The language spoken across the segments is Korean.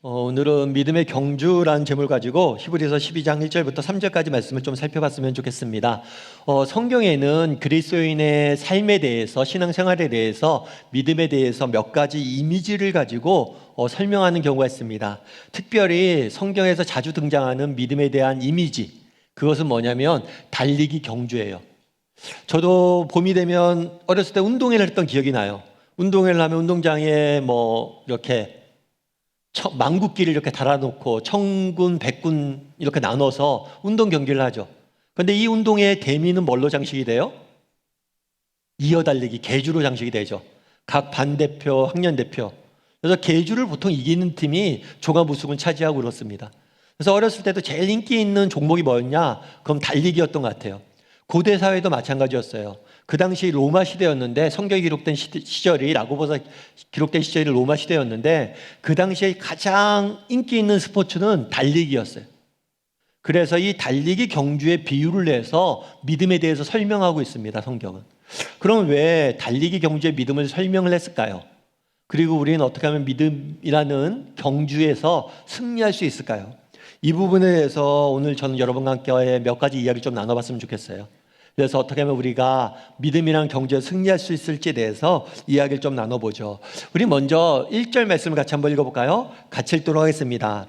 오늘은 믿음의 경주라는 제목을 가지고 히브리서 12장 1절부터 3절까지 말씀을 좀 살펴봤으면 좋겠습니다. 성경에는 그리스도인의 삶에 대해서, 신앙생활에 대해서, 믿음에 대해서 몇 가지 이미지를 가지고 설명하는 경우가 있습니다. 특별히 성경에서 자주 등장하는 믿음에 대한 이미지, 그것은 뭐냐면 달리기 경주예요. 저도 봄이 되면 어렸을 때 운동회를 했던 기억이 나요. 운동회를 하면 운동장에 이렇게 망국기를 이렇게 달아놓고 청군, 백군 이렇게 나눠서 운동 경기를 하죠. 그런데 이 운동의 대미는 뭘로 장식이 돼요? 이어달리기, 계주로 장식이 되죠. 각 반대표, 학년대표. 그래서 계주를 보통 이기는 팀이 종합 우승을 차지하고 그렇습니다. 그래서 어렸을 때도 제일 인기 있는 종목이 뭐였냐? 그럼 달리기였던 것 같아요. 고대 사회도 마찬가지였어요. 그 당시 로마 시대였는데, 성경이 기록된 시절이, 라고보서 기록된 시절이 로마 시대였는데, 그 당시에 가장 인기 있는 스포츠는 달리기였어요. 그래서 이 달리기 경주의 비유를 내서 믿음에 대해서 설명하고 있습니다, 성경은. 그럼 왜 달리기 경주의 믿음을 설명을 했을까요? 그리고 우리는 어떻게 하면 믿음이라는 경주에서 승리할 수 있을까요? 이 부분에 대해서 오늘 저는 여러분과 함께 몇 가지 이야기를 좀 나눠봤으면 좋겠어요. 그래서 어떻게 하면 우리가 믿음이랑 경주에 승리할 수 있을지에 대해서 이야기를 좀 나눠보죠. 우리 먼저 1절 말씀을 같이 한번 읽어볼까요? 같이 읽도록 하겠습니다.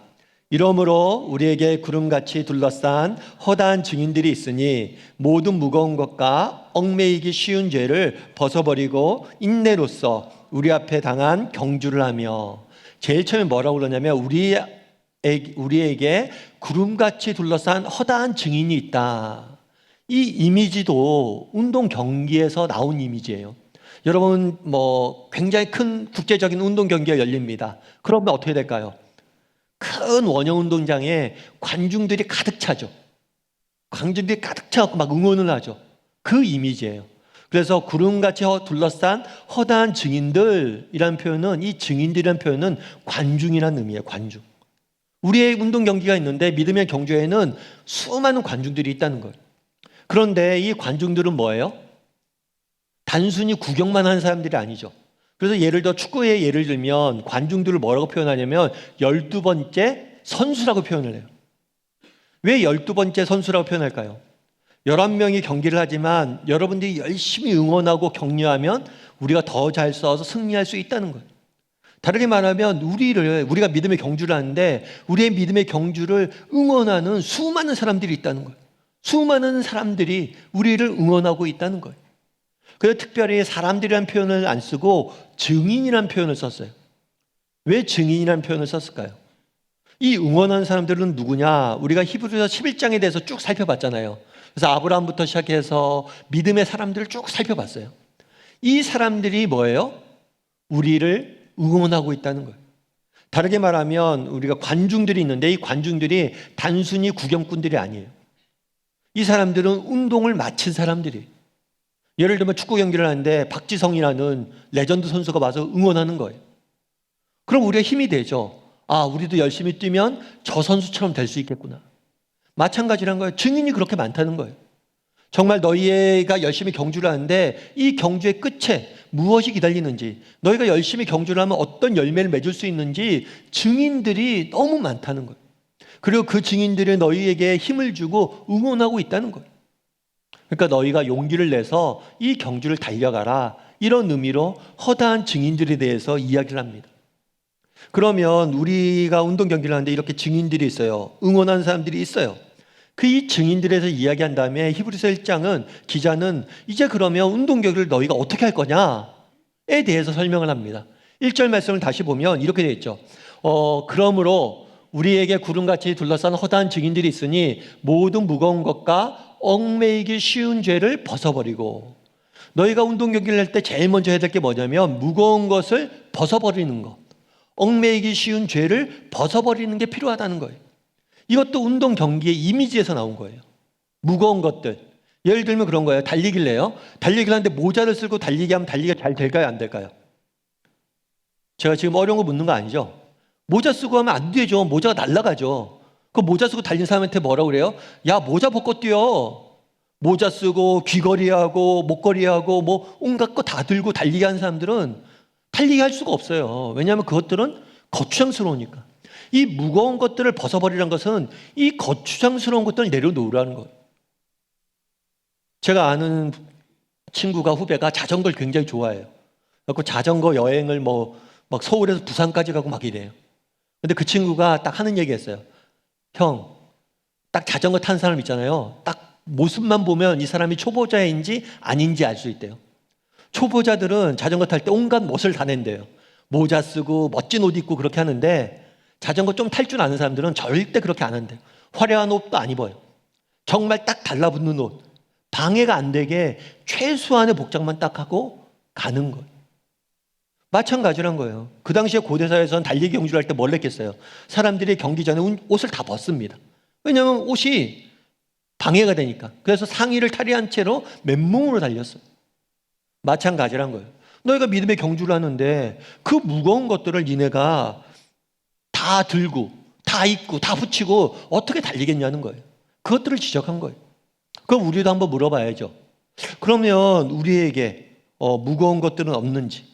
이러므로 우리에게 구름같이 둘러싼 허다한 증인들이 있으니 모든 무거운 것과 얽매이기 쉬운 죄를 벗어버리고 인내로써 우리 앞에 당한 경주를 하며, 제일 처음에 뭐라고 그러냐면 우리에게 구름같이 둘러싼 허다한 증인이 있다. 이 이미지도 운동 경기에서 나온 이미지예요. 여러분, 굉장히 큰 국제적인 운동 경기가 열립니다. 그러면 어떻게 될까요? 큰 원형 운동장에 관중들이 가득 차죠. 관중들이 가득 차고 막 응원을 하죠. 그 이미지예요. 그래서 구름같이 둘러싼 허다한 증인들이라는 표현은, 이 증인들이라는 표현은 관중이라는 의미예요. 관중. 우리의 운동 경기가 있는데 믿음의 경주에는 수많은 관중들이 있다는 거예요. 그런데 이 관중들은 뭐예요? 단순히 구경만 하는 사람들이 아니죠. 그래서 예를 들어 축구의 예를 들면 관중들을 뭐라고 표현하냐면 12번째 선수라고 표현을 해요. 왜 12번째 선수라고 표현할까요? 11명이 경기를 하지만 여러분들이 열심히 응원하고 격려하면 우리가 더 잘 싸워서 승리할 수 있다는 거예요. 다르게 말하면 우리가 믿음의 경주를 하는데 우리의 믿음의 경주를 응원하는 수많은 사람들이 있다는 거예요. 수많은 사람들이 우리를 응원하고 있다는 거예요. 그래서 특별히 사람들이라는 표현을 안 쓰고 증인이라는 표현을 썼어요. 왜 증인이라는 표현을 썼을까요? 이 응원하는 사람들은 누구냐? 우리가 히브리서 11장에 대해서 쭉 살펴봤잖아요. 그래서 아브라함부터 시작해서 믿음의 사람들을 쭉 살펴봤어요. 이 사람들이 뭐예요? 우리를 응원하고 있다는 거예요. 다르게 말하면 우리가 관중들이 있는데 이 관중들이 단순히 구경꾼들이 아니에요. 이 사람들은 운동을 마친 사람들이, 예를 들면 축구 경기를 하는데 박지성이라는 레전드 선수가 와서 응원하는 거예요. 그럼 우리가 힘이 되죠. 아, 우리도 열심히 뛰면 저 선수처럼 될 수 있겠구나. 마찬가지란 거예요. 증인이 그렇게 많다는 거예요. 정말 너희가 열심히 경주를 하는데 이 경주의 끝에 무엇이 기다리는지, 너희가 열심히 경주를 하면 어떤 열매를 맺을 수 있는지 증인들이 너무 많다는 거예요. 그리고 그 증인들이 너희에게 힘을 주고 응원하고 있다는 거예요. 그러니까 너희가 용기를 내서 이 경주를 달려가라, 이런 의미로 허다한 증인들에 대해서 이야기를 합니다. 그러면 우리가 운동 경기를 하는데 이렇게 증인들이 있어요. 응원하는 사람들이 있어요. 그 이 증인들에 대해서 이야기한 다음에 히브리서 1장은 기자는 이제 그러면 운동 경기를 너희가 어떻게 할 거냐에 대해서 설명을 합니다. 1절 말씀을 다시 보면 이렇게 되어 있죠. 그러므로 우리에게 구름같이 둘러싼 허다한 증인들이 있으니 모든 무거운 것과 얽매이기 쉬운 죄를 벗어버리고, 너희가 운동 경기를 할 때 제일 먼저 해야 될 게 뭐냐면 무거운 것을 벗어버리는 것, 얽매이기 쉬운 죄를 벗어버리는 게 필요하다는 거예요. 이것도 운동 경기의 이미지에서 나온 거예요. 무거운 것들, 예를 들면 그런 거예요. 달리기를 해요. 달리기를 하는데 모자를 쓰고 달리기 하면 달리기가 잘 될까요, 안 될까요? 제가 지금 어려운 거 묻는 거 아니죠? 모자 쓰고 하면 안 되죠. 모자가 날아가죠. 그 모자 쓰고 달린 사람한테 뭐라고 그래요? 야, 모자 벗고 뛰어. 모자 쓰고 귀걸이하고 목걸이하고 온갖 거 다 들고 달리기 하는 사람들은 달리기 할 수가 없어요. 왜냐하면 그것들은 거추장스러우니까. 이 무거운 것들을 벗어버리라는 것은 이 거추장스러운 것들을 내려놓으라는 거예요. 제가 아는 친구가, 후배가 자전거를 굉장히 좋아해요. 그래서 자전거 여행을 막 서울에서 부산까지 가고 막 이래요. 근데 그 친구가 딱 하는 얘기 했어요. 형, 딱 자전거 탄 사람 있잖아요. 딱 모습만 보면 이 사람이 초보자인지 아닌지 알 수 있대요. 초보자들은 자전거 탈 때 온갖 멋을 다 낸대요. 모자 쓰고 멋진 옷 입고 그렇게 하는데, 자전거 좀 탈 줄 아는 사람들은 절대 그렇게 안 한대요. 화려한 옷도 안 입어요. 정말 딱 달라붙는 옷, 방해가 안 되게 최소한의 복장만 딱 하고 가는 거예요. 마찬가지란 거예요. 그 당시에 고대사에서는 달리기 경주를 할 때 뭘 했겠어요? 사람들이 경기 전에 옷을 다 벗습니다. 왜냐하면 옷이 방해가 되니까. 그래서 상의를 탈의한 채로 맨몸으로 달렸어요. 마찬가지란 거예요. 너희가 믿음의 경주를 하는데 그 무거운 것들을 니네가 다 들고 다 입고 다 붙이고 어떻게 달리겠냐는 거예요. 그것들을 지적한 거예요. 그럼 우리도 한번 물어봐야죠. 그러면 우리에게 무거운 것들은 없는지,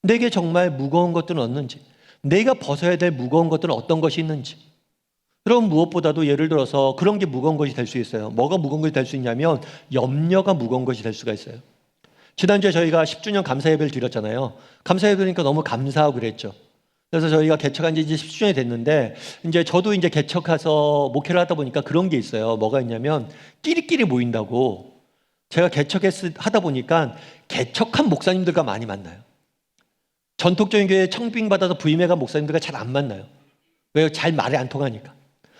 내게 정말 무거운 것들은 없는지, 내가 벗어야 될 무거운 것들은 어떤 것이 있는지. 여러분, 무엇보다도 예를 들어서 그런 게 무거운 것이 될 수 있어요. 뭐가 무거운 것이 될 수 있냐면 염려가 무거운 것이 될 수가 있어요. 지난주에 저희가 10주년 감사 예배를 드렸잖아요. 감사 예배 드리니까 너무 감사하고 그랬죠. 그래서 저희가 개척한 지 이제 10주년이 됐는데, 이제 저도 이제 개척해서 목회를 하다 보니까 그런 게 있어요. 뭐가 있냐면 끼리끼리 모인다고. 제가 하다 보니까 개척한 목사님들과 많이 만나요. 전통적인 교회에 청빙받아서 부임해간 목사님들과 잘 안 만나요. 왜요? 잘 말이 안 통하니까.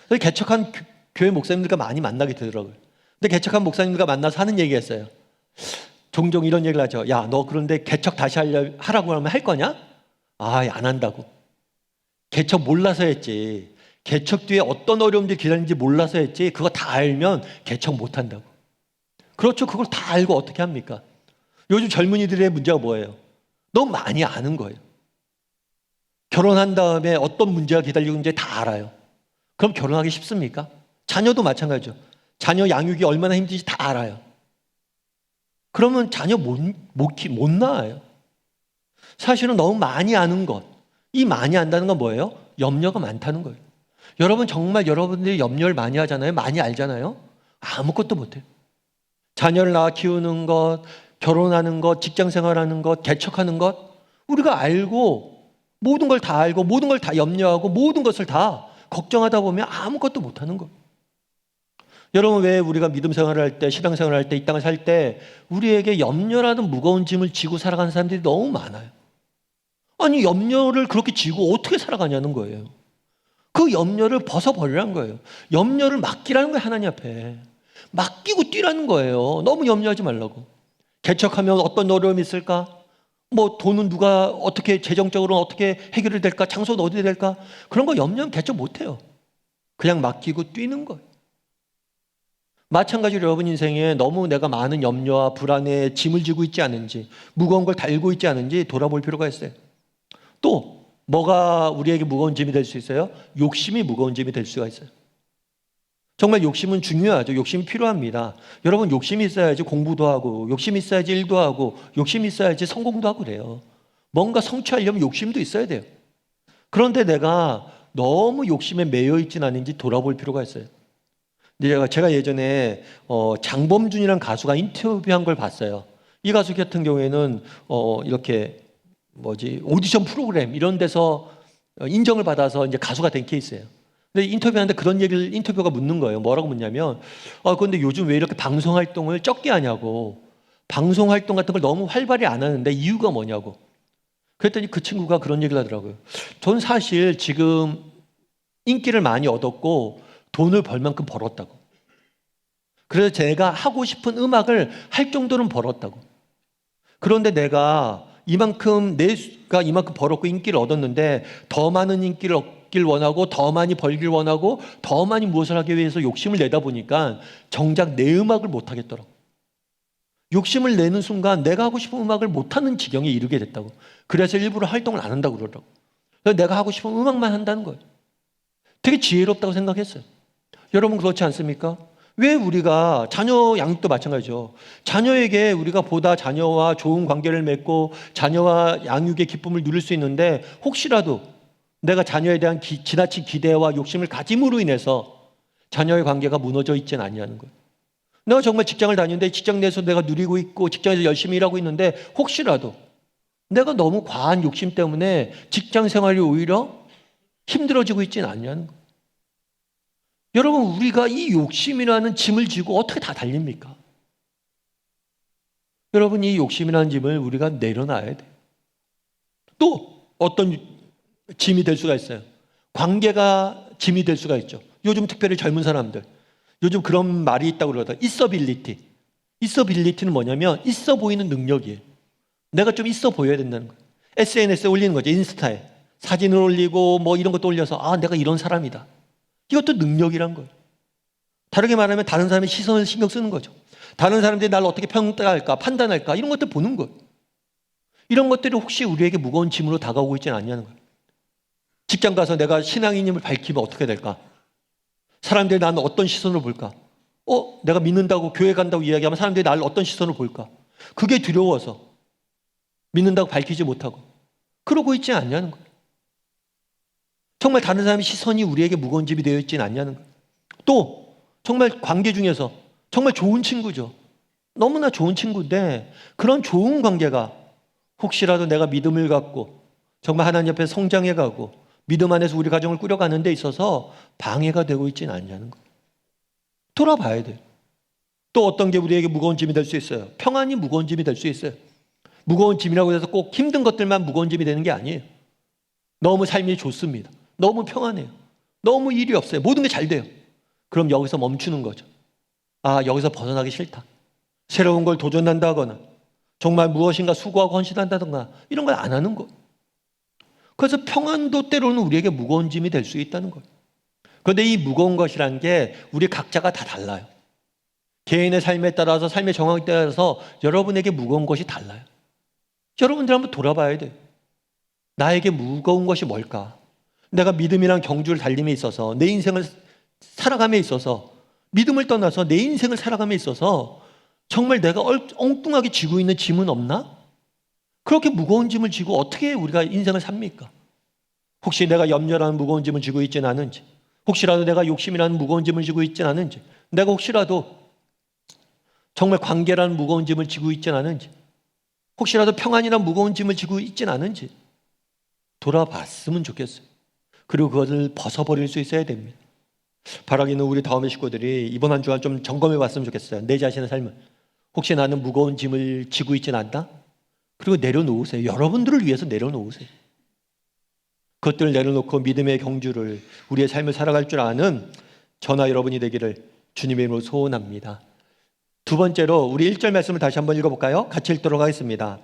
그래서 개척한 교회 목사님들과 많이 만나게 되더라고요. 근데 개척한 목사님들과 만나서 하는 얘기가 있어요. 종종 이런 얘기를 하죠. 야, 너 그런데 개척 다시 하라고 하면 할 거냐? 아, 안 한다고. 개척 몰라서 했지. 개척 뒤에 어떤 어려움들이 기다리는지 몰라서 했지. 그거 다 알면 개척 못 한다고. 그렇죠. 그걸 다 알고 어떻게 합니까? 요즘 젊은이들의 문제가 뭐예요? 너무 많이 아는 거예요. 결혼한 다음에 어떤 문제가 기다리고 있는지 다 알아요. 그럼 결혼하기 쉽습니까? 자녀도 마찬가지죠. 자녀 양육이 얼마나 힘든지 다 알아요. 그러면 자녀 못 낳아요. 사실은 너무 많이 아는 것, 이 많이 안다는 건 뭐예요? 염려가 많다는 거예요. 여러분, 정말 여러분들이 염려를 많이 하잖아요. 많이 알잖아요. 아무것도 못해요. 자녀를 낳아 키우는 것, 결혼하는 것, 직장생활하는 것, 개척하는 것, 우리가 알고 모든 걸 다 알고 모든 걸 다 염려하고 모든 것을 다 걱정하다 보면 아무것도 못하는 거예요. 여러분, 왜 우리가 믿음 생활을 할 때, 신앙 생활을 할 때, 이 땅을 살 때 우리에게 염려라는 무거운 짐을 지고 살아가는 사람들이 너무 많아요. 아니, 염려를 그렇게 지고 어떻게 살아가냐는 거예요. 그 염려를 벗어버리라는 거예요. 염려를 맡기라는 거예요. 하나님 앞에 맡기고 뛰라는 거예요. 너무 염려하지 말라고. 개척하면 어떤 어려움이 있을까? 돈은 누가 어떻게, 재정적으로는 어떻게 해결이 될까? 장소는 어디 될까? 그런 거 염려하면 개척 못해요. 그냥 맡기고 뛰는 거예요. 마찬가지로 여러분 인생에 너무 내가 많은 염려와 불안에 짐을 지고 있지 않은지, 무거운 걸 달고 있지 않은지 돌아볼 필요가 있어요. 또 뭐가 우리에게 무거운 짐이 될 수 있어요? 욕심이 무거운 짐이 될 수가 있어요. 정말 욕심은 중요하죠. 욕심이 필요합니다. 여러분, 욕심이 있어야지 공부도 하고, 욕심이 있어야지 일도 하고, 욕심이 있어야지 성공도 하고 그래요. 뭔가 성취하려면 욕심도 있어야 돼요. 그런데 내가 너무 욕심에 매여 있진 않은지 돌아볼 필요가 있어요. 제가 예전에 장범준이라는 가수가 인터뷰한 걸 봤어요. 이 가수 같은 경우에는 이렇게 오디션 프로그램 이런 데서 인정을 받아서 이제 가수가 된 케이스예요. 근데 인터뷰하는데 그런 얘기를 인터뷰가 묻는 거예요. 뭐라고 묻냐면, 근데 요즘 왜 이렇게 방송 활동을 적게 하냐고. 방송 활동 같은 걸 너무 활발히 안 하는데 이유가 뭐냐고. 그랬더니 그 친구가 그런 얘기를 하더라고요. 전 사실 지금 인기를 많이 얻었고 돈을 벌 만큼 벌었다고. 그래서 제가 하고 싶은 음악을 할 정도는 벌었다고. 그런데 내가 이만큼 벌었고 인기를 얻었는데 더 많은 인기를 얻길 원하고 더 많이 벌길 원하고 더 많이 무엇을 하기 위해서 욕심을 내다 보니까 정작 내 음악을 못 하겠더라고. 욕심을 내는 순간 내가 하고 싶은 음악을 못하는 지경에 이르게 됐다고. 그래서 일부러 활동을 안 한다고 그러더라고. 그래서 내가 하고 싶은 음악만 한다는 거예요. 되게 지혜롭다고 생각했어요. 여러분, 그렇지 않습니까? 왜 우리가 자녀 양육도 마찬가지죠. 자녀에게 우리가 보다 자녀와 좋은 관계를 맺고 자녀와 양육의 기쁨을 누릴 수 있는데 혹시라도 내가 자녀에 대한 지나친 기대와 욕심을 가짐으로 인해서 자녀의 관계가 무너져 있지는 아니하는 거예요. 내가 정말 직장을 다니는데 직장 내에서 내가 누리고 있고 직장에서 열심히 일하고 있는데 혹시라도 내가 너무 과한 욕심 때문에 직장 생활이 오히려 힘들어지고 있지는 않냐는 거예요. 여러분, 우리가 이 욕심이라는 짐을 지고 어떻게 다 달립니까? 여러분, 이 욕심이라는 짐을 우리가 내려놔야 돼요. 또 어떤 짐이 될 수가 있어요. 관계가 짐이 될 수가 있죠. 요즘 특별히 젊은 사람들, 요즘 그런 말이 있다고 그러다. 있어빌리티. 있어빌리티는 뭐냐면 있어 보이는 능력이에요. 내가 좀 있어 보여야 된다는 거예요. SNS에 올리는 거죠. 인스타에 사진을 올리고 뭐 이런 것도 올려서 아, 내가 이런 사람이다. 이것도 능력이란 거예요. 다르게 말하면 다른 사람의 시선을 신경 쓰는 거죠. 다른 사람들이 나를 어떻게 평가할까, 판단할까, 이런 것들 보는 거예요. 이런 것들이 혹시 우리에게 무거운 짐으로 다가오고 있지는 않냐는 거예요. 직장 가서 내가 신앙인임을 밝히면 어떻게 될까? 사람들이 나는 어떤 시선으로 볼까? 내가 믿는다고 교회 간다고 이야기하면 사람들이 나를 어떤 시선으로 볼까? 그게 두려워서 믿는다고 밝히지 못하고 그러고 있지 않냐는 거예요. 정말 다른 사람의 시선이 우리에게 무거운 짐이 되어 있지는 않냐는 거예요. 또 정말 관계 중에서 정말 좋은 친구죠. 너무나 좋은 친구인데 그런 좋은 관계가 혹시라도 내가 믿음을 갖고 정말 하나님 앞에 성장해 가고 믿음 안에서 우리 가정을 꾸려가는 데 있어서 방해가 되고 있지는 않냐는 거예요. 돌아봐야 돼요. 또 어떤 게 우리에게 무거운 짐이 될 수 있어요. 평안이 무거운 짐이 될 수 있어요. 무거운 짐이라고 해서 꼭 힘든 것들만 무거운 짐이 되는 게 아니에요. 너무 삶이 좋습니다. 너무 평안해요. 너무 일이 없어요. 모든 게 잘 돼요. 그럼 여기서 멈추는 거죠. 아, 여기서 벗어나기 싫다. 새로운 걸 도전한다거나 정말 무엇인가 수고하고 헌신한다든가 이런 걸 안 하는 거예요. 그래서 평안도 때로는 우리에게 무거운 짐이 될 수 있다는 거예요. 그런데 이 무거운 것이란 게 우리 각자가 다 달라요. 개인의 삶에 따라서 삶의 정황에 따라서 여러분에게 무거운 것이 달라요. 여러분들 한번 돌아봐야 돼요. 나에게 무거운 것이 뭘까? 내가 믿음이란 경주를 달림에 있어서 내 인생을 살아감에 있어서 믿음을 떠나서 내 인생을 살아감에 있어서 정말 내가 엉뚱하게 지고 있는 짐은 없나? 그렇게 무거운 짐을 지고 어떻게 우리가 인생을 삽니까? 혹시 내가 염려라는 무거운 짐을 지고 있지는 않은지, 혹시라도 내가 욕심이라는 무거운 짐을 지고 있지는 않은지, 내가 혹시라도 정말 관계라는 무거운 짐을 지고 있지는 않은지, 혹시라도 평안이라는 무거운 짐을 지고 있지는 않은지 돌아봤으면 좋겠어요. 그리고 그것을 벗어버릴 수 있어야 됩니다. 바라기는 우리 다음의 식구들이 이번 한 주간 좀 점검해 봤으면 좋겠어요. 내 자신의 삶을. 혹시 나는 무거운 짐을 지고 있지는 않나? 그리고 내려놓으세요. 여러분들을 위해서 내려놓으세요. 그것들을 내려놓고 믿음의 경주를 우리의 삶을 살아갈 줄 아는 저나 여러분이 되기를 주님의 이름으로 소원합니다. 두 번째로 우리 1절 말씀을 다시 한번 읽어볼까요? 같이 읽도록 하겠습니다.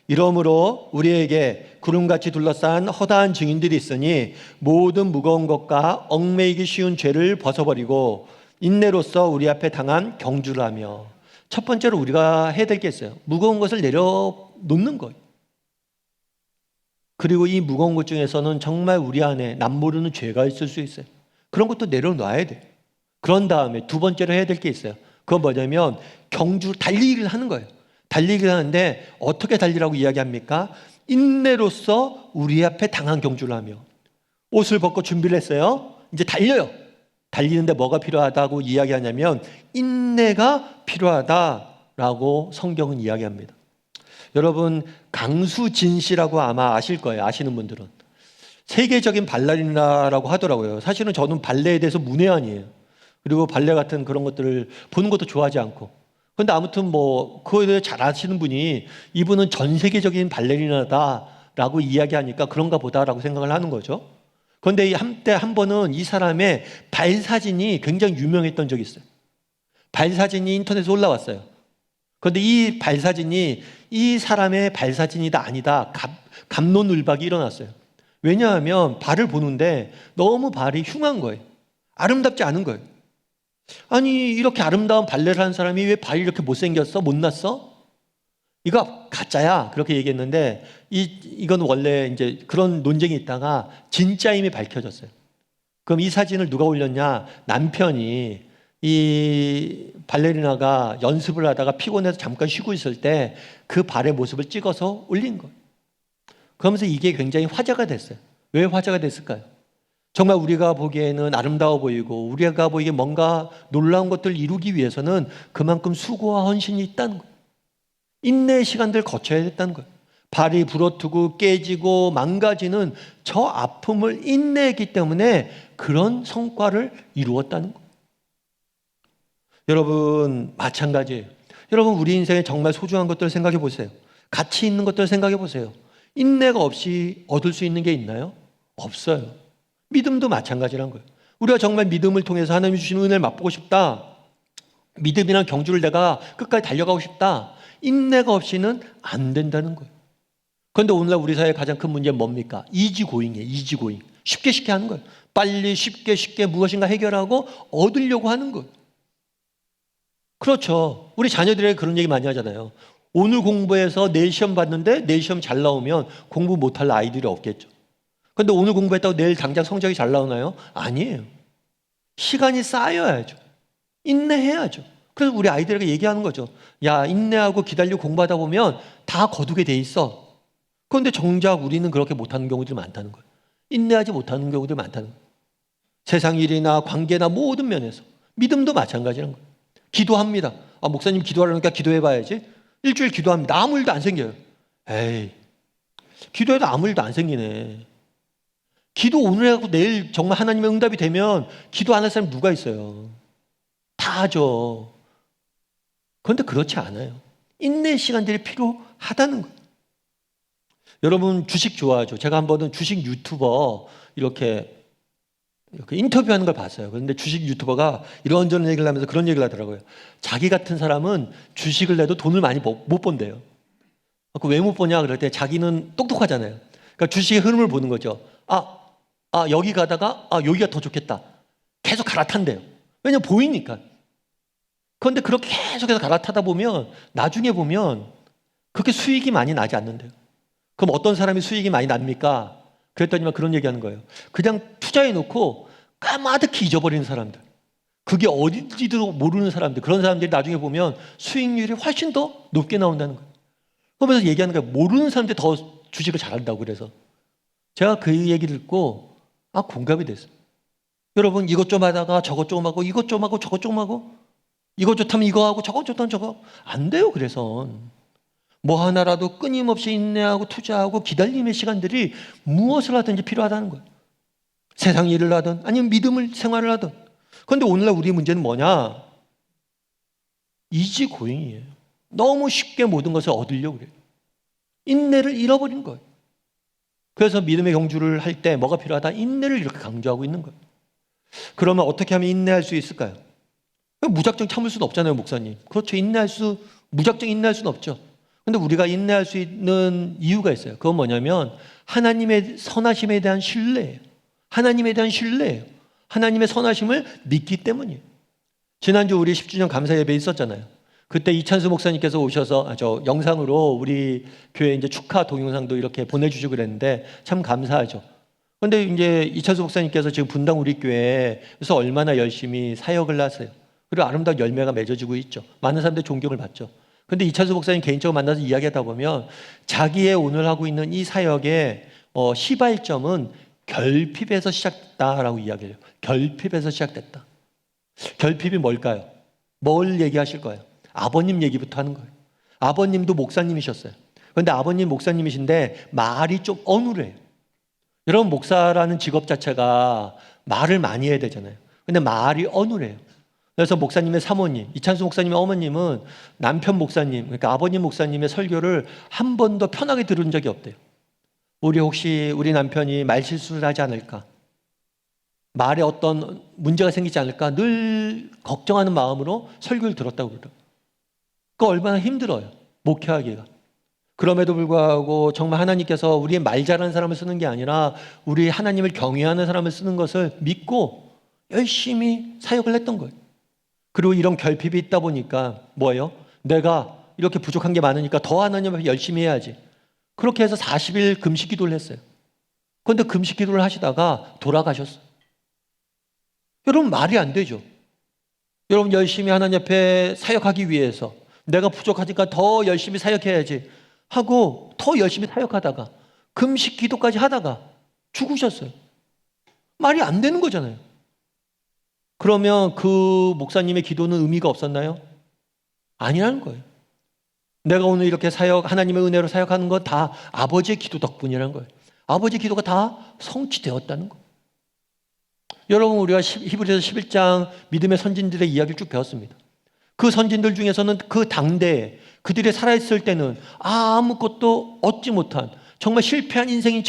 이러므로 우리에게 구름같이 둘러싼 허다한 증인들이 있으니 모든 무거운 것과 얽매이기 쉬운 죄를 벗어버리고 인내로써 우리 앞에 당한 경주를 하며. 첫 번째로 우리가 해야 될 게 있어요. 무거운 것을 내려놓는 거예요. 그리고 이 무거운 것 중에서는 정말 우리 안에 남모르는 죄가 있을 수 있어요. 그런 것도 내려놔야 돼요. 그런 다음에 두 번째로 해야 될 게 있어요. 그건 뭐냐면 달리기를 하는 거예요. 달리기를 하는데 어떻게 달리라고 이야기합니까? 인내로써 우리 앞에 당한 경주를 하며. 옷을 벗고 준비를 했어요. 이제 달려요. 달리는데 뭐가 필요하다고 이야기하냐면 인내가 필요하다라고 성경은 이야기합니다. 여러분, 강수진 씨라고 아마 아실 거예요. 아시는 분들은. 세계적인 발레리나라고 하더라고요. 사실은 저는 발레에 대해서 문외한이에요. 그리고 발레 같은 그런 것들을 보는 것도 좋아하지 않고. 그런데 아무튼 그거에 대해 잘 아시는 분이 이분은 전 세계적인 발레리나다라고 이야기하니까 그런가 보다라고 생각을 하는 거죠. 그런데 한때 한 번은 이 사람의 발사진이 굉장히 유명했던 적이 있어요. 발사진이 인터넷에 올라왔어요. 그런데 이 발사진이 이 사람의 발사진이다 아니다 갑론을박이 일어났어요. 왜냐하면 발을 보는데 너무 발이 흉한 거예요. 아름답지 않은 거예요. 아니, 이렇게 아름다운 발레를 하는 사람이 왜 발이 이렇게 못생겼어? 못났어? 이거 가짜야. 그렇게 얘기했는데 이건 원래 이제 그런 논쟁이 있다가 진짜임이 밝혀졌어요. 그럼 이 사진을 누가 올렸냐? 남편이 이 발레리나가 연습을 하다가 피곤해서 잠깐 쉬고 있을 때 그 발의 모습을 찍어서 올린 거예요. 그러면서 이게 굉장히 화제가 됐어요. 왜 화제가 됐을까요? 정말 우리가 보기에는 아름다워 보이고 우리가 보기에 뭔가 놀라운 것들을 이루기 위해서는 그만큼 수고와 헌신이 있다는 거예요. 인내의 시간들을 거쳐야 됐다는 거예요. 발이 부러뜨고 깨지고 망가지는 저 아픔을 인내했기 때문에 그런 성과를 이루었다는 거예요. 여러분 마찬가지예요. 여러분 우리 인생에 정말 소중한 것들을 생각해 보세요. 가치 있는 것들을 생각해 보세요. 인내가 없이 얻을 수 있는 게 있나요? 없어요. 믿음도 마찬가지란 거예요. 우리가 정말 믿음을 통해서 하나님이 주시는 은혜를 맛보고 싶다. 믿음이란 경주를 내가 끝까지 달려가고 싶다. 인내가 없이는 안 된다는 거예요. 그런데 오늘날 우리 사회의 가장 큰 문제는 뭡니까? 이지고잉이에요. 이지고잉. 쉽게 하는 거예요. 빨리 쉽게 무엇인가 해결하고 얻으려고 하는 거예요. 그렇죠. 우리 자녀들에게 그런 얘기 많이 하잖아요. 오늘 공부해서 내일 시험 봤는데 내일 시험 잘 나오면 공부 못할 아이들이 없겠죠. 그런데 오늘 공부했다고 내일 당장 성적이 잘 나오나요? 아니에요. 시간이 쌓여야죠. 인내해야죠. 그래서 우리 아이들에게 얘기하는 거죠. 야, 인내하고 기다리고 공부하다 보면 다 거두게 돼 있어. 그런데 정작 우리는 그렇게 못하는 경우들이 많다는 거예요. 인내하지 못하는 경우들이 많다는 거예요. 세상 일이나 관계나 모든 면에서. 믿음도 마찬가지라는 거예요. 기도합니다. 아, 목사님 기도하려니까 기도해봐야지. 일주일 기도합니다. 아무 일도 안 생겨요. 에이, 기도해도 아무 일도 안 생기네. 기도 오늘 하고 내일 정말 하나님의 응답이 되면 기도 안 할 사람이 누가 있어요? 다 하죠. 그런데 그렇지 않아요. 인내의 시간들이 필요하다는 거예요. 여러분 주식 좋아하죠? 제가 한 번은 주식 유튜버 이렇게 인터뷰하는 걸 봤어요. 그런데 주식 유튜버가 이런저런 얘기를 하면서 그런 얘기를 하더라고요. 자기 같은 사람은 주식을 내도 돈을 많이 못 번대요. 왜 못 버냐 그럴 때 자기는 똑똑하잖아요. 그러니까 주식의 흐름을 보는 거죠. 여기 가다가 여기가 더 좋겠다. 계속 갈아탄대요. 왜냐면 보이니까. 그런데 그렇게 계속해서 갈아타다 보면 나중에 보면 그렇게 수익이 많이 나지 않는데요. 그럼 어떤 사람이 수익이 많이 납니까? 그랬더니만 그런 얘기하는 거예요. 그냥 투자해놓고 까마득히 잊어버리는 사람들, 그게 어딘지도 모르는 사람들, 그런 사람들이 나중에 보면 수익률이 훨씬 더 높게 나온다는 거예요. 그러면서 얘기하는 거예요. 모르는 사람들이 더 주식을 잘한다고. 그래서 제가 그 얘기를 듣고 공감이 됐어요. 여러분 이것 좀 하다가 저것 좀 하고 이것 좀 하고 저것 좀 하고 이것 좋다면 이거 하고 저것 좋다면 저거 안 돼요. 그래서 뭐 하나라도 끊임없이 인내하고 투자하고 기다림의 시간들이 무엇을 하든지 필요하다는 거예요. 세상 일을 하든 아니면 믿음을 생활을 하든. 그런데 오늘날 우리의 문제는 뭐냐? 이지고잉이에요. 너무 쉽게 모든 것을 얻으려고 그래요. 인내를 잃어버린 거예요. 그래서 믿음의 경주를 할 때 뭐가 필요하다? 인내를 이렇게 강조하고 있는 거예요. 그러면 어떻게 하면 인내할 수 있을까요? 무작정 참을 수는 없잖아요, 목사님. 그렇죠. 무작정 인내할 수는 없죠. 그런데 우리가 인내할 수 있는 이유가 있어요. 그건 뭐냐면 하나님의 선하심에 대한 신뢰예요. 하나님에 대한 신뢰예요. 하나님의 선하심을 믿기 때문이에요. 지난주 우리 10주년 감사 예배 있었잖아요. 그때 이찬수 목사님께서 오셔서 영상으로 우리 교회 이제 축하 동영상도 이렇게 보내주시고 그랬는데 참 감사하죠. 그런데 이제 이찬수 목사님께서 지금 분당 우리 교회에서 얼마나 열심히 사역을 하세요. 그리고 아름다운 열매가 맺어지고 있죠. 많은 사람들이 존경을 받죠. 그런데 이찬수 목사님 개인적으로 만나서 이야기하다 보면 자기의 오늘 하고 있는 이 사역의 시발점은 결핍에서 시작됐다라고 이야기해요. 결핍에서 시작됐다. 결핍이 뭘까요? 뭘 얘기하실 거예요? 아버님 얘기부터 하는 거예요. 아버님도 목사님이셨어요. 그런데 아버님 목사님이신데 말이 좀 어눌해요. 여러분 목사라는 직업 자체가 말을 많이 해야 되잖아요. 근데 말이 어눌해요. 그래서 목사님의 사모님, 이찬수 목사님의 어머님은 남편 목사님, 그러니까 아버님 목사님의 설교를 한 번도 편하게 들은 적이 없대요. 혹시 우리 남편이 말실수를 하지 않을까? 말에 어떤 문제가 생기지 않을까? 늘 걱정하는 마음으로 설교를 들었다고 그래요. 그 얼마나 힘들어요. 목회하기가. 그럼에도 불구하고 정말 하나님께서 우리의 말 잘하는 사람을 쓰는 게 아니라 우리 하나님을 경외하는 사람을 쓰는 것을 믿고 열심히 사역을 했던 거예요. 그리고 이런 결핍이 있다 보니까 뭐예요? 내가 이렇게 부족한 게 많으니까 더 하나님 앞에 열심히 해야지. 그렇게 해서 40일 금식 기도를 했어요. 그런데 금식 기도를 하시다가 돌아가셨어요. 여러분 말이 안 되죠. 여러분 열심히 하나님 앞에 사역하기 위해서 내가 부족하니까 더 열심히 사역해야지 하고 더 열심히 사역하다가 금식 기도까지 하다가 죽으셨어요. 말이 안 되는 거잖아요. 그러면 그 목사님의 기도는 의미가 없었나요? 아니라는 거예요. 내가 오늘 이렇게 하나님의 은혜로 사역하는 건 다 아버지의 기도 덕분이라는 거예요. 아버지의 기도가 다 성취되었다는 거예요. 여러분, 우리가 히브리서 11장 믿음의 선진들의 이야기를 쭉 배웠습니다. 그 선진들 중에서는 그 당대에 그들이 살아있을 때는 아무것도 얻지 못한 정말 실패한 인생인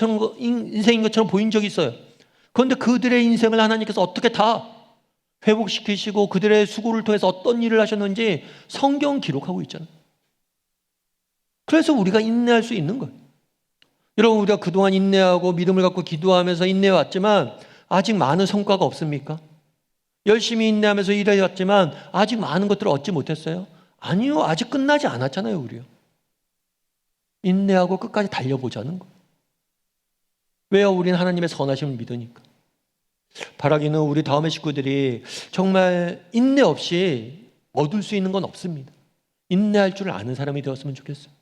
것처럼 보인 적이 있어요. 그런데 그들의 인생을 하나님께서 어떻게 다 회복시키시고 그들의 수고를 통해서 어떤 일을 하셨는지 성경 기록하고 있잖아요. 그래서 우리가 인내할 수 있는 거예요. 여러분, 우리가 그동안 인내하고 믿음을 갖고 기도하면서 인내해왔지만 아직 많은 성과가 없습니까? 열심히 인내하면서 일해왔지만 아직 많은 것들을 얻지 못했어요? 아니요. 아직 끝나지 않았잖아요. 우리요. 인내하고 끝까지 달려보자는 거예요. 왜요? 우리는 하나님의 선하심을 믿으니까. 바라기는 우리 다음의 식구들이 정말 인내 없이 얻을 수 있는 건 없습니다. 인내할 줄 아는 사람이 되었으면 좋겠어요.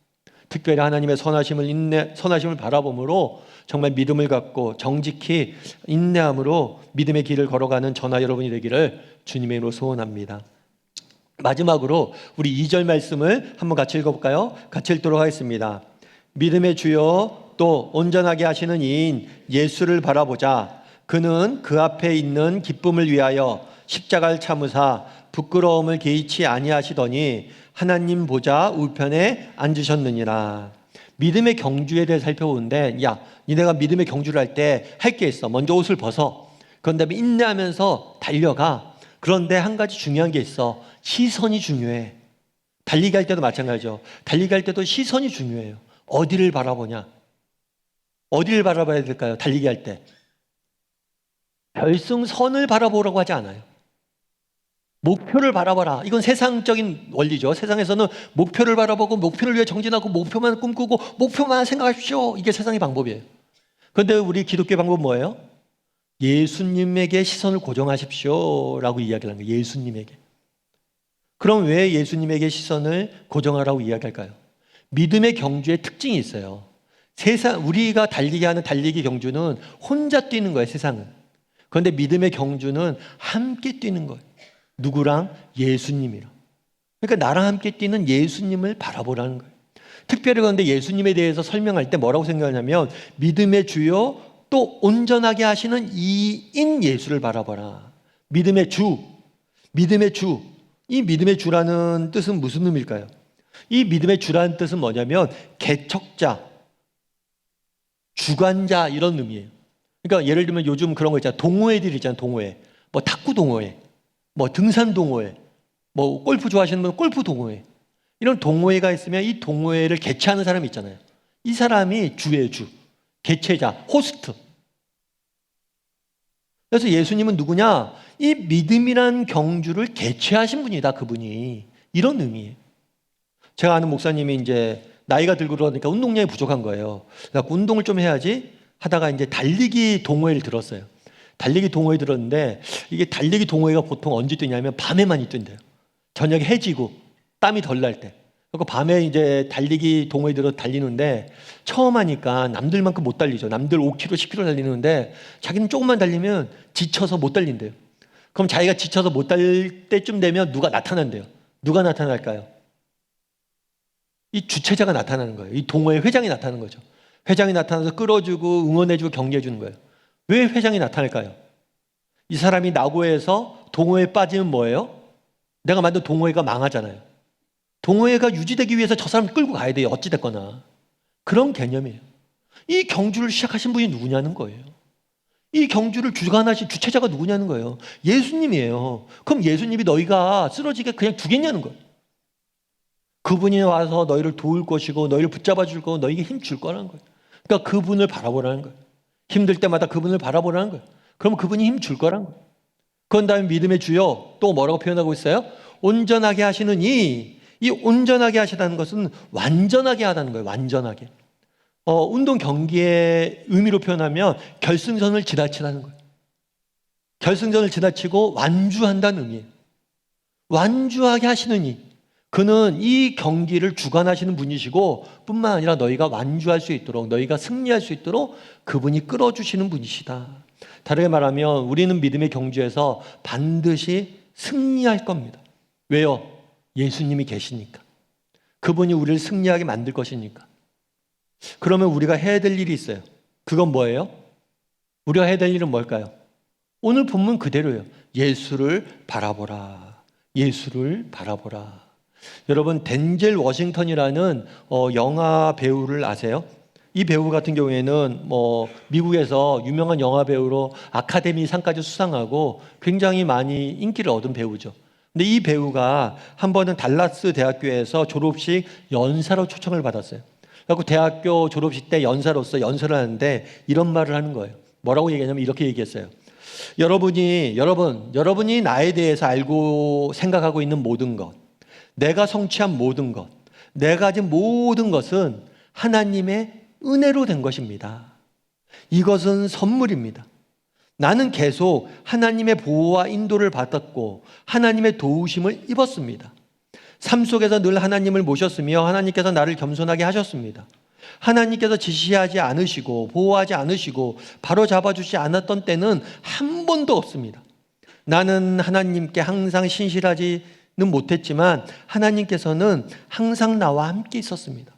특별히 하나님의 선하심을 바라봄으로 정말 믿음을 갖고 정직히 인내함으로 믿음의 길을 걸어가는 저나 여러분이 되기를 주님의 이름으로 소원합니다. 마지막으로 우리 2절 말씀을 한번 같이 읽어볼까요? 같이 읽도록 하겠습니다. 믿음의 주여 또 온전하게 하시는 이인 예수를 바라보자. 그는 그 앞에 있는 기쁨을 위하여 십자가를 참으사 부끄러움을 개의치 아니하시더니 하나님 보좌 우편에 앉으셨느니라. 믿음의 경주에 대해 살펴보는데, 야, 니네가 믿음의 경주를 할 때 할 게 있어. 먼저 옷을 벗어. 그런 다음에 인내하면서 달려가. 그런데 한 가지 중요한 게 있어. 시선이 중요해. 달리기 할 때도 마찬가지죠. 달리기 할 때도 시선이 중요해요. 어디를 바라보냐? 어디를 바라봐야 될까요? 달리기 할 때 결승선을 바라보라고 하지 않아요. 목표를 바라봐라. 이건 세상적인 원리죠. 세상에서는 목표를 바라보고 목표를 위해 정진하고 목표만 꿈꾸고 목표만 생각하십시오. 이게 세상의 방법이에요. 그런데 우리 기독교의 방법은 뭐예요? 예수님에게 시선을 고정하십시오 라고 이야기를 하는 거예요. 예수님에게. 그럼 왜 예수님에게 시선을 고정하라고 이야기할까요? 믿음의 경주의 특징이 있어요. 우리가 달리기 하는 달리기 경주는 혼자 뛰는 거예요. 세상은. 그런데 믿음의 경주는 함께 뛰는 거예요. 누구랑? 예수님이랑. 그러니까 나랑 함께 뛰는 예수님을 바라보라는 거예요. 특별히 그런데 예수님에 대해서 설명할 때 뭐라고 생각하냐면 믿음의 주요 또 온전하게 하시는 이인 예수를 바라보라. 믿음의 주. 믿음의 주. 이 믿음의 주라는 뜻은 무슨 의미일까요? 이 믿음의 주라는 뜻은 뭐냐면 개척자, 주관자 이런 의미예요. 그러니까 예를 들면 요즘 그런 거 있잖아요. 동호회들 있잖아요. 동호회. 뭐 탁구 동호회, 뭐 등산 동호회, 뭐 골프 좋아하시는 분은 골프 동호회. 이런 동호회가 있으면 이 동호회를 개최하는 사람이 있잖아요. 이 사람이 주예요. 주. 개최자, 호스트. 그래서 예수님은 누구냐? 이 믿음이란 경주를 개최하신 분이다. 그분이. 이런 의미예요. 제가 아는 목사님이 이제 나이가 들고 그러니까 운동량이 부족한 거예요. 그래서 운동을 좀 해야지 하다가 이제 달리기 동호회를 들었어요. 달리기 동호회 들었는데 이게 달리기 동호회가 보통 언제 뛰냐면 밤에 많이 뛴대요. 저녁에 해지고 땀이 덜 날 때. 그리고 밤에 이제 달리기 동호회 들어 달리는데 처음 하니까 남들만큼 못 달리죠. 남들 5km, 10km 달리는데 자기는 조금만 달리면 지쳐서 못 달린대요. 그럼 자기가 지쳐서 못 달릴 때쯤 되면 누가 나타난대요. 누가 나타날까요? 이 주최자가 나타나는 거예요. 이 동호회 회장이 나타나는 거죠. 회장이 나타나서 끌어주고 응원해주고 격려해주는 거예요. 왜 회장이 나타날까요? 이 사람이 낙오해서 동호회에 빠지면 뭐예요? 내가 만든 동호회가 망하잖아요. 동호회가 유지되기 위해서 저 사람 끌고 가야 돼요. 어찌됐거나. 그런 개념이에요. 이 경주를 시작하신 분이 누구냐는 거예요. 이 경주를 주관하신 주체자가 누구냐는 거예요. 예수님이에요. 그럼 예수님이 너희가 쓰러지게 그냥 두겠냐는 거예요. 그분이 와서 너희를 도울 것이고 너희를 붙잡아 줄 거고 너희에게 힘 줄 거라는 거예요. 그러니까 그분을 바라보라는 거예요. 힘들 때마다 그분을 바라보라는 거예요. 그러면 그분이 힘 줄 거라는 거예요. 그런 다음에 믿음의 주여 또 뭐라고 표현하고 있어요? 온전하게 하시는 이 온전하게 하시다는 것은 완전하게 하다는 거예요. 완전하게. 운동 경기의 의미로 표현하면 결승선을 지나치다는 거예요. 결승선을 지나치고 완주한다는 의미예요. 완주하게 하시는 이. 그는 이 경기를 주관하시는 분이시고 뿐만 아니라 너희가 완주할 수 있도록, 너희가 승리할 수 있도록 그분이 끌어주시는 분이시다. 다르게 말하면 우리는 믿음의 경주에서 반드시 승리할 겁니다. 왜요? 예수님이 계시니까. 그분이 우리를 승리하게 만들 것이니까. 그러면 우리가 해야 될 일이 있어요. 그건 뭐예요? 우리가 해야 될 일은 뭘까요? 오늘 본문 그대로예요. 예수를 바라보라. 예수를 바라보라. 여러분, 덴젤 워싱턴이라는 영화 배우를 아세요? 이 배우 같은 경우에는 미국에서 유명한 영화 배우로 아카데미 상까지 수상하고 굉장히 많이 인기를 얻은 배우죠. 근데 이 배우가 한 번은 달라스 대학교에서 졸업식 연사로 초청을 받았어요. 그래서 대학교 졸업식 때 연사로서 연설을 하는데 이런 말을 하는 거예요. 뭐라고 얘기하냐면 이렇게 얘기했어요. 여러분이 나에 대해서 알고 생각하고 있는 모든 것, 내가 성취한 모든 것, 내가 가진 모든 것은 하나님의 은혜로 된 것입니다. 이것은 선물입니다. 나는 계속 하나님의 보호와 인도를 받았고 하나님의 도우심을 입었습니다. 삶 속에서 늘 하나님을 모셨으며 하나님께서 나를 겸손하게 하셨습니다. 하나님께서 지시하지 않으시고 보호하지 않으시고 바로 잡아주지 않았던 때는 한 번도 없습니다. 나는 하나님께 항상 신실하지는 못했지만 하나님께서는 항상 나와 함께 있었습니다.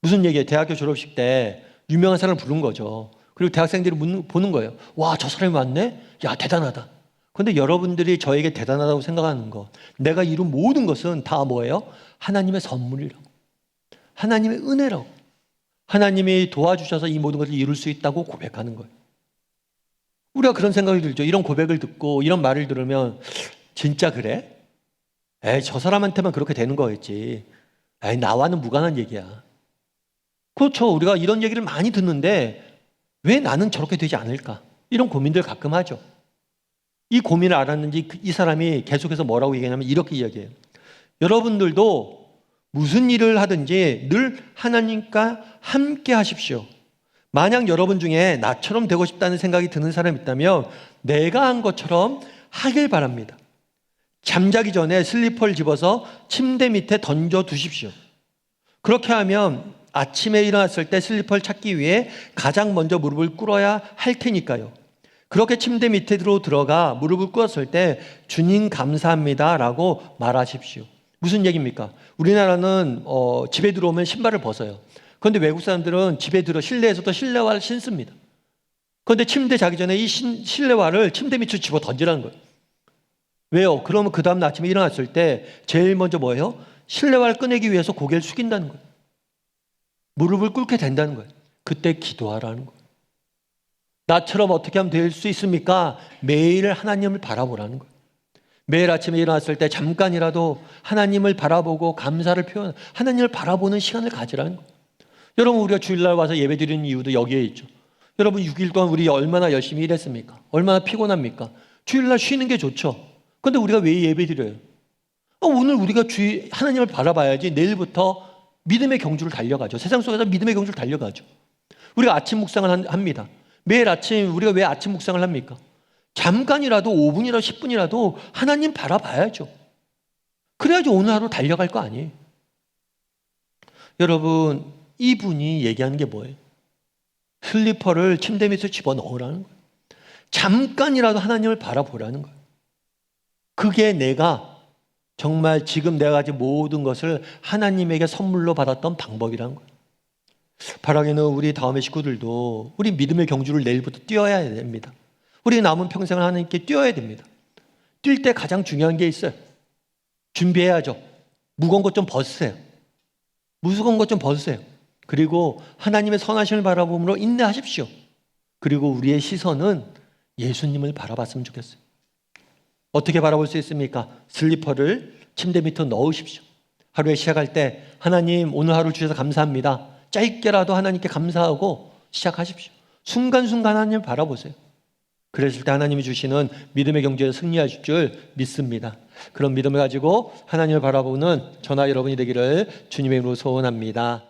무슨 얘기예요? 대학교 졸업식 때 유명한 사람을 부른 거죠. 그리고 대학생들이 보는 거예요. 와, 저 사람이 왔네? 야, 대단하다. 그런데 여러분들이 저에게 대단하다고 생각하는 것, 내가 이룬 모든 것은 다 뭐예요? 하나님의 선물이라고. 하나님의 은혜라고. 하나님이 도와주셔서 이 모든 것을 이룰 수 있다고 고백하는 거예요. 우리가 그런 생각이 들죠. 이런 고백을 듣고 이런 말을 들으면 진짜 그래? 에이, 저 사람한테만 그렇게 되는 거였지. 에이, 나와는 무관한 얘기야. 그렇죠. 우리가 이런 얘기를 많이 듣는데 왜 나는 저렇게 되지 않을까? 이런 고민들 가끔 하죠. 이 고민을 알았는지 이 사람이 계속해서 뭐라고 얘기하냐면 이렇게 이야기해요. 여러분들도 무슨 일을 하든지 늘 하나님과 함께 하십시오. 만약 여러분 중에 나처럼 되고 싶다는 생각이 드는 사람이 있다면 내가 한 것처럼 하길 바랍니다. 잠자기 전에 슬리퍼를 집어서 침대 밑에 던져 두십시오. 그렇게 하면 아침에 일어났을 때 슬리퍼를 찾기 위해 가장 먼저 무릎을 꿇어야 할 테니까요. 그렇게 침대 밑으로 들어가 무릎을 꿇었을 때 주님 감사합니다 라고 말하십시오. 무슨 얘기입니까? 우리나라는 집에 들어오면 신발을 벗어요. 그런데 외국 사람들은 집에 들어 실내에서도 실내화를 신습니다. 그런데 침대 자기 전에 이 실내화를 침대 밑으로 집어 던지라는 거예요. 왜요? 그러면 그 다음 날 아침에 일어났을 때 제일 먼저 뭐예요? 실내화를 꺼내기 위해서 고개를 숙인다는 거예요. 무릎을 꿇게 된다는 거예요. 그때 기도하라는 거예요. 나처럼 어떻게 하면 될 수 있습니까? 매일 하나님을 바라보라는 거예요. 매일 아침에 일어났을 때 잠깐이라도 하나님을 바라보고 감사를 표현, 하나님을 바라보는 시간을 가지라는 거예요. 여러분, 우리가 주일날 와서 예배 드리는 이유도 여기에 있죠. 여러분, 6일 동안 우리 얼마나 열심히 일했습니까? 얼마나 피곤합니까? 주일날 쉬는 게 좋죠. 그런데 우리가 왜 예배 드려요? 오늘 우리가 하나님을 바라봐야지 내일부터 믿음의 경주를 달려가죠. 세상 속에서 믿음의 경주를 달려가죠. 우리가 아침 묵상을 합니다. 매일 아침 우리가 왜 아침 묵상을 합니까? 잠깐이라도 5분이라도 10분이라도 하나님 바라봐야죠. 그래야지 오늘 하루 달려갈 거 아니에요. 여러분, 이분이 얘기하는 게 뭐예요? 슬리퍼를 침대 밑에 집어넣으라는 거예요. 잠깐이라도 하나님을 바라보라는 거예요. 그게 내가 정말 지금 내가 가진 모든 것을 하나님에게 선물로 받았던 방법이라는 거예요. 바라기는 우리 다음의 식구들도 우리 믿음의 경주를 내일부터 뛰어야 됩니다. 우리 남은 평생을 하나님께 뛰어야 됩니다. 뛸 때 가장 중요한 게 있어요. 준비해야죠. 무거운 것 좀 벗으세요. 무거운 것 좀 벗으세요. 그리고 하나님의 선하심을 바라봄으로 인내하십시오. 그리고 우리의 시선은 예수님을 바라봤으면 좋겠어요. 어떻게 바라볼 수 있습니까? 슬리퍼를 침대 밑에 넣으십시오. 하루에 시작할 때 하나님 오늘 하루 주셔서 감사합니다. 짧게라도 하나님께 감사하고 시작하십시오. 순간순간 하나님을 바라보세요. 그랬을 때 하나님이 주시는 믿음의 경주에 승리하실 줄 믿습니다. 그런 믿음을 가지고 하나님을 바라보는 저나 여러분이 되기를 주님의 이름으로 소원합니다.